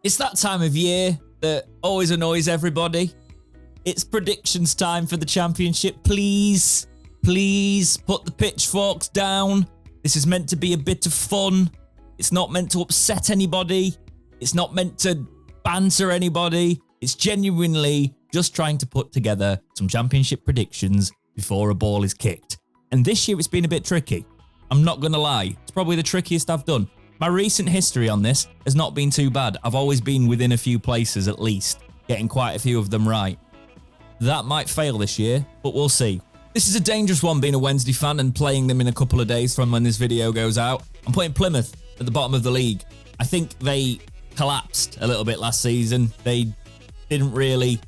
It's that time of year that always annoys everybody. It's predictions time for the Championship. Please put the pitchforks down. This is meant to be a bit of fun. It's not meant to upset anybody. It's not meant to banter anybody. It's genuinely just trying to put together some Championship predictions before a ball is kicked. And this year it's been a bit tricky. I'm not going to lie. It's probably the trickiest I've done. My recent history on this has not been too bad. I've always been within a few places at least, getting quite a few of them right. That might fail this year, but we'll see. This is a dangerous one being a Wednesday fan and playing them in a couple of days from when this video goes out. I'm putting Plymouth at the bottom of the league. I think they collapsed a little bit last season. They didn't really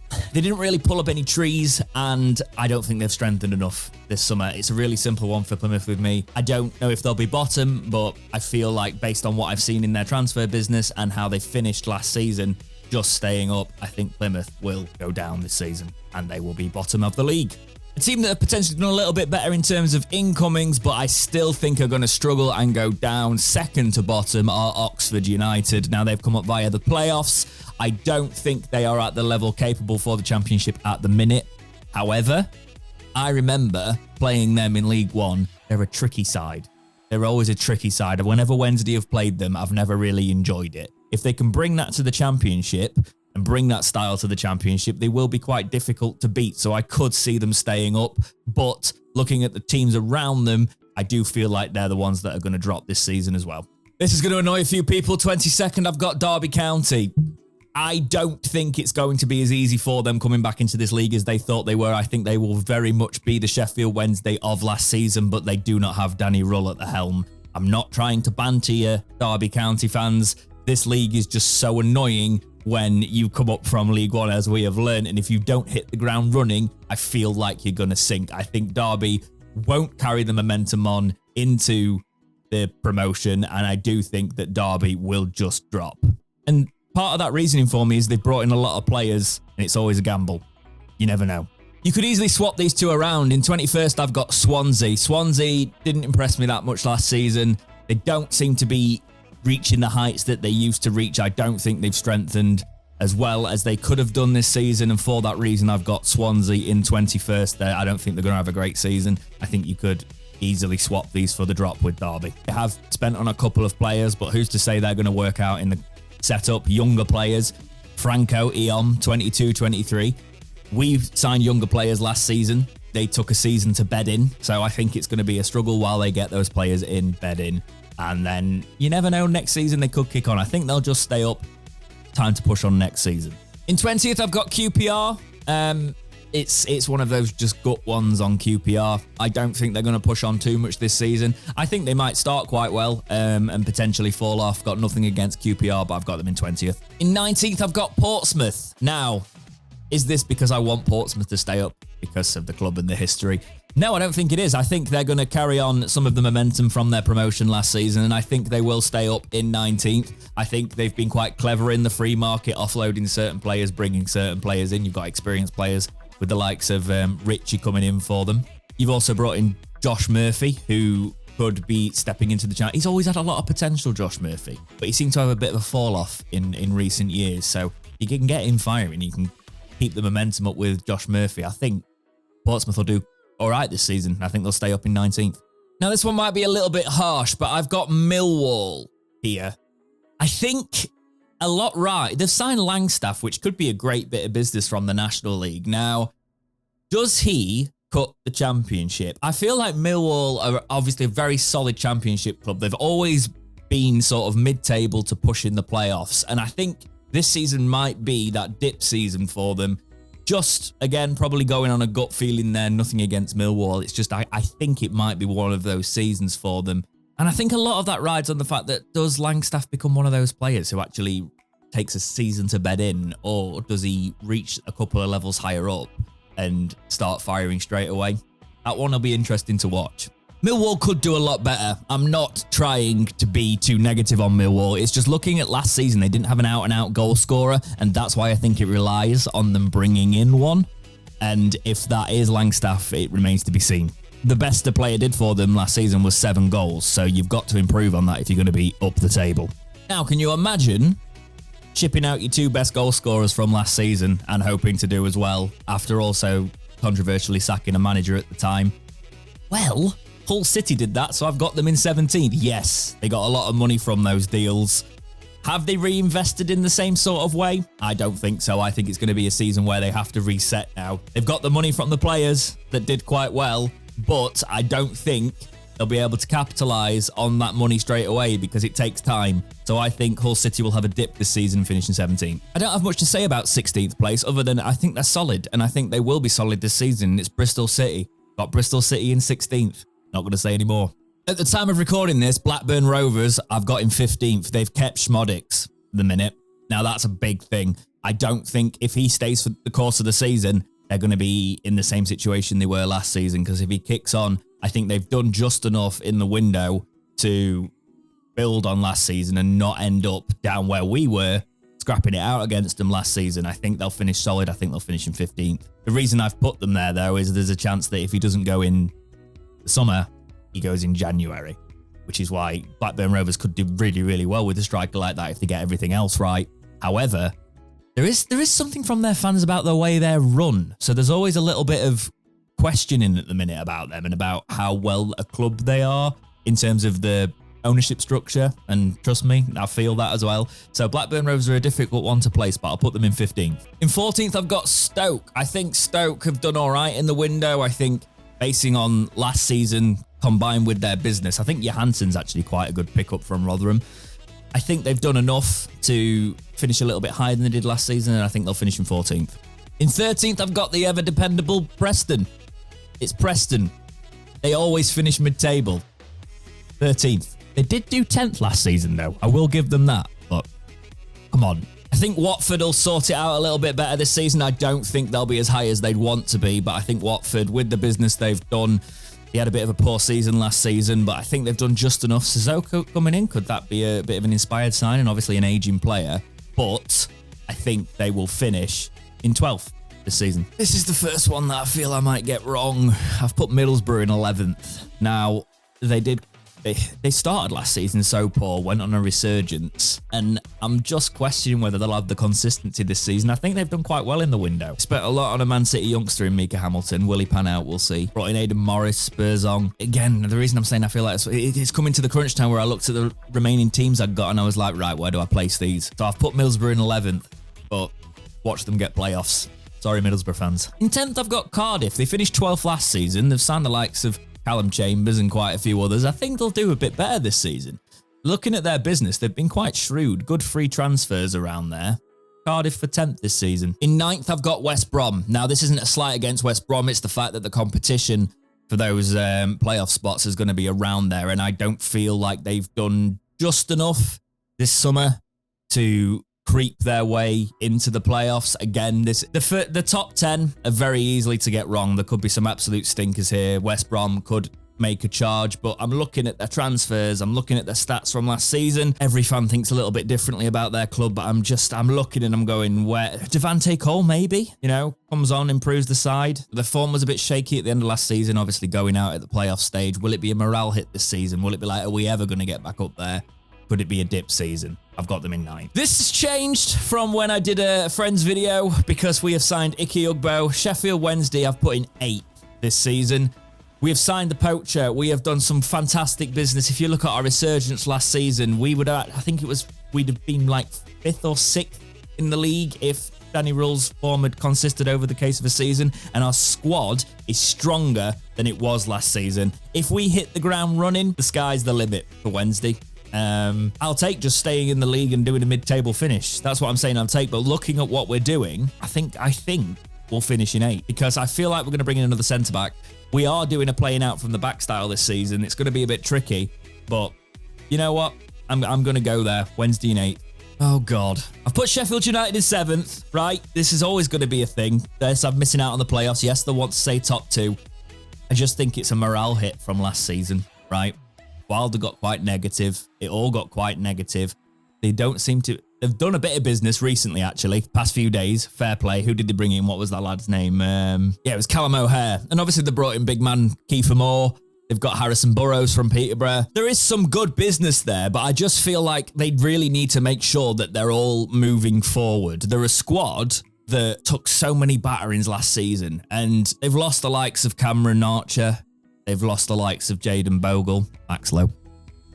pull up any trees, and I don't think they've strengthened enough this summer. It's a really simple one for Plymouth with me. I don't know if they'll be bottom, but I feel like based on what I've seen in their transfer business and how they finished last season, just staying up, I think Plymouth will go down this season and they will be bottom of the league. A team that have potentially done a little bit better in terms of incomings, but I still think are going to struggle and go down second to bottom, are Oxford United. Now they've come up via the playoffs. I don't think they are at the level capable for the Championship at the minute. However, I remember playing them in League One. They're a tricky side. They're always a tricky side. Whenever Wednesday have played them, I've never really enjoyed it. If they can bring that to the Championship and bring that style to the Championship, they will be quite difficult to beat. So I could see them staying up. But looking at the teams around them, I do feel like they're the ones that are going to drop this season as well. This is going to annoy a few people. 22nd, I've got Derby County. I don't think it's going to be as easy for them coming back into this league as they thought they were. I think they will very much be the Sheffield Wednesday of last season, but they do not have Danny Rull at the helm. I'm not trying to banter you, Derby County fans. This league is just so annoying when you come up from League One, as we have learned, and if you don't hit the ground running, I feel like you're going to sink. I think Derby won't carry the momentum on into the promotion, and I do think that Derby will just drop. And part of that reasoning for me is they've brought in a lot of players, and it's always a gamble. You never know. You could easily swap these two around. In 21st, I've got Swansea. Swansea didn't impress me that much last season. They don't seem to be reaching the heights that they used to reach. I don't think they've strengthened as well as they could have done this season, and for that reason, I've got Swansea in 21st there. I don't think they're going to have a great season. I think you could easily swap these for the drop with Derby. They have spent on a couple of players, but who's to say they're going to work out in the setup? Younger players, Franco, Eom, 22-23. We've signed younger players last season. They took a season to bed in, so I think it's going to be a struggle while they get those players in, bed in. And then you never know, next season they could kick on. I think they'll just stay up. Time to push on next season. In 20th, I've got QPR. It's one of those just gut ones on QPR. I don't think they're going to push on too much this season. I think they might start quite well and potentially fall off. Got nothing against QPR, but I've got them in 20th. In 19th, I've got Portsmouth. Now, is this because I want Portsmouth to stay up because of the club and the history? No, I don't think it is. I think they're going to carry on some of the momentum from their promotion last season, and I think they will stay up in 19th. I think they've been quite clever in the free market, offloading certain players, bringing certain players in. You've got experienced players with the likes of Richie coming in for them. You've also brought in Josh Murphy, who could be stepping into the channel. He's always had a lot of potential, Josh Murphy, but he seemed to have a bit of a fall-off in recent years. So you can get him firing. You can keep the momentum up with Josh Murphy. I think Portsmouth will do all right this season. I think they'll stay up in 19th. Now, this one might be a little bit harsh, but I've got Millwall here. I think a lot right. They've signed Langstaff, which could be a great bit of business from the National League. Now, does he cut the Championship? I feel like Millwall are obviously a very solid Championship club. They've always been sort of mid-table to push in the playoffs, and I think this season might be that dip season for them. Just, again, probably going on a gut feeling there, nothing against Millwall. It's just, I think it might be one of those seasons for them. And I think a lot of that rides on the fact that does Langstaff become one of those players who actually takes a season to bed in, or does he reach a couple of levels higher up and start firing straight away? That one will be interesting to watch. Millwall could do a lot better. I'm not trying to be too negative on Millwall. It's just looking at last season, they didn't have an out-and-out goal scorer, and that's why I think it relies on them bringing in one. And if that is Langstaff, it remains to be seen. The best the player did for them last season was 7 goals, so you've got to improve on that if you're going to be up the table. Now, can you imagine shipping out your 2 best goal scorers from last season and hoping to do as well after also controversially sacking a manager at the time. Well, Hull City did that, so I've got them in 17th. Yes, they got a lot of money from those deals. Have they reinvested in the same sort of way? I don't think so. I think it's going to be a season where they have to reset now. They've got the money from the players that did quite well, but I don't think they'll be able to capitalise on that money straight away because it takes time. So I think Hull City will have a dip this season, finishing 17th. I don't have much to say about 16th place other than I think they're solid, and I think they will be solid this season. It's Bristol City. Got Bristol City in 16th. Not going to say any more. At the time of recording this, Blackburn Rovers, I've got in 15th. They've kept Schmodix the minute. Now, that's a big thing. I don't think if he stays for the course of the season, they're going to be in the same situation they were last season, because if he kicks on, I think they've done just enough in the window to build on last season and not end up down where we were, scrapping it out against them last season. I think they'll finish solid. I think they'll finish in 15th. The reason I've put them there, though, is there's a chance that if he doesn't go in the summer, he goes in January, which is why Blackburn Rovers could do really, really well with a striker like that if they get everything else right. However, there is something from their fans about the way they're run. So there's always a little bit of questioning at the minute about them and about how well a club they are in terms of the ownership structure. And trust me, I feel that as well. So Blackburn Rovers are a difficult one to place, but I'll put them in 15th. In 14th, I've got Stoke. I think Stoke have done all right in the window. I think basing on last season combined with their business, I think Johansson's actually quite a good pickup from Rotherham. I think they've done enough to finish a little bit higher than they did last season, and I think they'll finish in 14th. In 13th, I've got the ever-dependable Preston. It's Preston. They always finish mid-table. 13th. They did do 10th last season, though. I will give them that, but come on. I think Watford will sort it out a little bit better this season. I don't think they'll be as high as they'd want to be, but I think Watford, with the business they've done, he had a bit of a poor season last season, but I think they've done just enough. Sissoko coming in, could that be a bit of an inspired sign? And obviously an aging player, but I think they will finish in 12th this season. This is the first one that I feel I might get wrong. I've put Middlesbrough in 11th. Now, they started last season so poor, went on a resurgence, and I'm just questioning whether they'll have the consistency this season. I think they've done quite well in the window. Spent a lot on a Man City youngster in Mika Hamilton. Will he pan out? We'll see. Brought in Aidan Morris, Spurs on. Again, the reason I'm saying I feel like it's coming to the crunch time where I looked at the remaining teams I've got and I was like, right, where do I place these? So I've put Middlesbrough in 11th, but watch them get playoffs. Sorry, Middlesbrough fans. In 10th, I've got Cardiff. They finished 12th last season. They've signed the likes of Callum Chambers and quite a few others. I think they'll do a bit better this season. Looking at their business, they've been quite shrewd. Good free transfers around there. Cardiff for 10th this season. In 9th, I've got West Brom. Now, this isn't a slight against West Brom. It's the fact that the competition for those playoff spots is going to be around there, and I don't feel like they've done just enough this summer to creep their way into the playoffs. Again, the top 10 are very easily to get wrong. There could be some absolute stinkers here. West Brom could make a charge, but I'm looking at their transfers. I'm looking at their stats from last season. Every fan thinks a little bit differently about their club, but I'm looking and I'm going, where? Devante Cole, maybe, comes on, improves the side. The form was a bit shaky at the end of last season, obviously going out at the playoff stage. Will it be a morale hit this season? Will it be like, are we ever going to get back up there? Could it be a dip season? I've got them in 9th. This has changed from when I did a Friends video because we have signed Ike Ugbo. Sheffield Wednesday I've put in 8th this season. We have signed the poacher. We have done some fantastic business. If you look at our resurgence last season, we'd have been like 5th or 6th in the league if Danny Rule's form had consisted over the case of a season, and our squad is stronger than it was last season. If we hit the ground running, the sky's the limit for Wednesday. I'll take just staying in the league and doing a mid-table finish. That's what I'm saying I'll take. But looking at what we're doing, I think we'll finish in 8th because I feel like we're going to bring in another centre-back. We are doing a playing out from the back style this season. It's going to be a bit tricky, but you know what? I'm going to go there. Wednesday in 8th. Oh, God. I've put Sheffield United in 7th, right? This is always going to be a thing. I'm missing out on the playoffs. Yes, they want to say top 2. I just think it's a morale hit from last season, right? Wilder got quite negative. It all got quite negative. They don't seem to... They've done a bit of business recently, actually. Past few days. Fair play. Who did they bring in? What was that lad's name? Yeah, it was Callum O'Hare. And obviously they brought in big man Kiefer Moore. They've got Harrison Burrows from Peterborough. There is some good business there, but I just feel like they really need to make sure that they're all moving forward. They're a squad that took so many batterings last season, and they've lost the likes of Cameron Archer. They've lost the likes of Jaden Bogle. Max Lowe.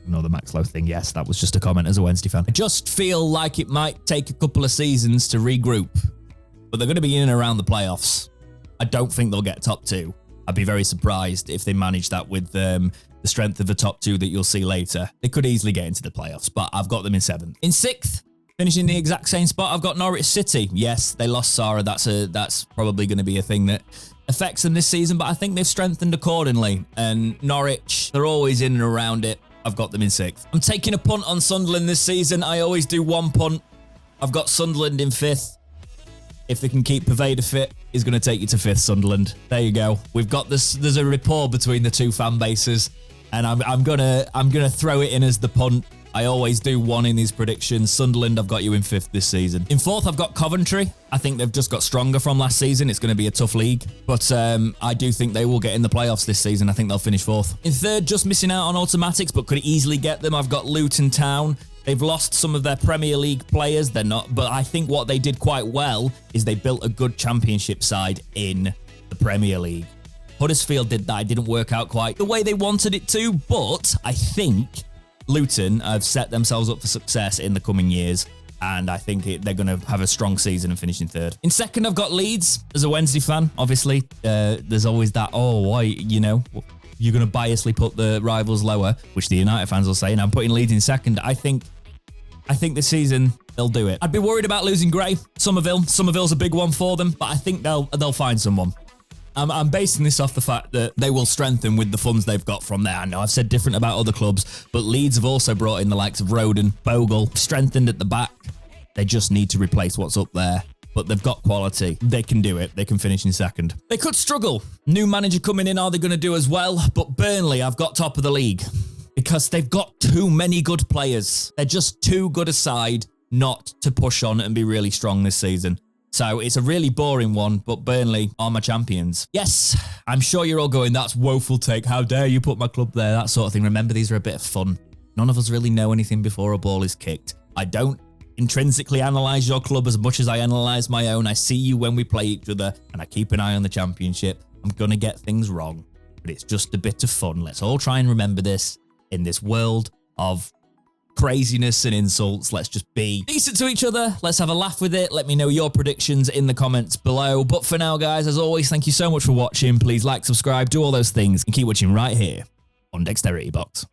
Another Max Lowe thing. Yes, that was just a comment as a Wednesday fan. I just feel like it might take a couple of seasons to regroup, but they're going to be in and around the playoffs. I don't think they'll get top 2. I'd be very surprised if they manage that with the strength of the top 2 that you'll see later. They could easily get into the playoffs, but I've got them in 7th. In 6th, finishing the exact same spot, I've got Norwich City. Yes, they lost Sarah. That's probably going to be a thing that affects them this season, but I think they've strengthened accordingly. And Norwich, they're always in and around it. I've got them in 6th. I'm taking a punt on Sunderland this season. I always do one punt. I've got Sunderland in 5th. If they can keep Pervader fit, he's going to take you to 5th, Sunderland. There you go. We've got this. There's a rapport between the two fan bases, and I'm gonna throw it in as the punt. I always do one in these predictions. Sunderland, I've got you in 5th this season. In 4th, I've got Coventry. I think they've just got stronger from last season. It's going to be a tough league, but I do think they will get in the playoffs this season. I think they'll finish 4th. In 3rd, just missing out on automatics, but could easily get them. I've got Luton Town. They've lost some of their Premier League players. They're not, but I think what they did quite well is they built a good championship side in the Premier League. Huddersfield did that. It didn't work out quite the way they wanted it to, but I think Luton have set themselves up for success in the coming years, and I think they're going to have a strong season and finish in 3rd. In 2nd, I've got Leeds. As a Wednesday fan, obviously, there's always that, oh, why, you know, you're going to biasly put the rivals lower, which the United fans will say, and I'm putting Leeds in 2nd. I think this season they'll do it. I'd be worried about losing Gray, Somerville. Somerville's a big one for them, but I think they'll find someone. I'm basing this off the fact that they will strengthen with the funds they've got from there. I know I've said different about other clubs, but Leeds have also brought in the likes of Roden, Bogle, strengthened at the back. They just need to replace what's up there, but they've got quality. They can do it. They can finish in 2nd. They could struggle. New manager coming in, are they going to do as well? But Burnley, I've got top of the league because they've got too many good players. They're just too good a side not to push on and be really strong this season. So it's a really boring one, but Burnley are my champions. Yes, I'm sure you're all going, that's woeful take. How dare you put my club there? That sort of thing. Remember, these are a bit of fun. None of us really know anything before a ball is kicked. I don't intrinsically analyse your club as much as I analyse my own. I see you when we play each other, and I keep an eye on the championship. I'm going to get things wrong, but it's just a bit of fun. Let's all try and remember this in this world of craziness and insults. Let's just be decent to each other. Let's have a laugh with it. Let me know your predictions in the comments below. But for now, guys, as always, thank you so much for watching. Please like, subscribe, do all those things, and keep watching right here on Dexterity Box.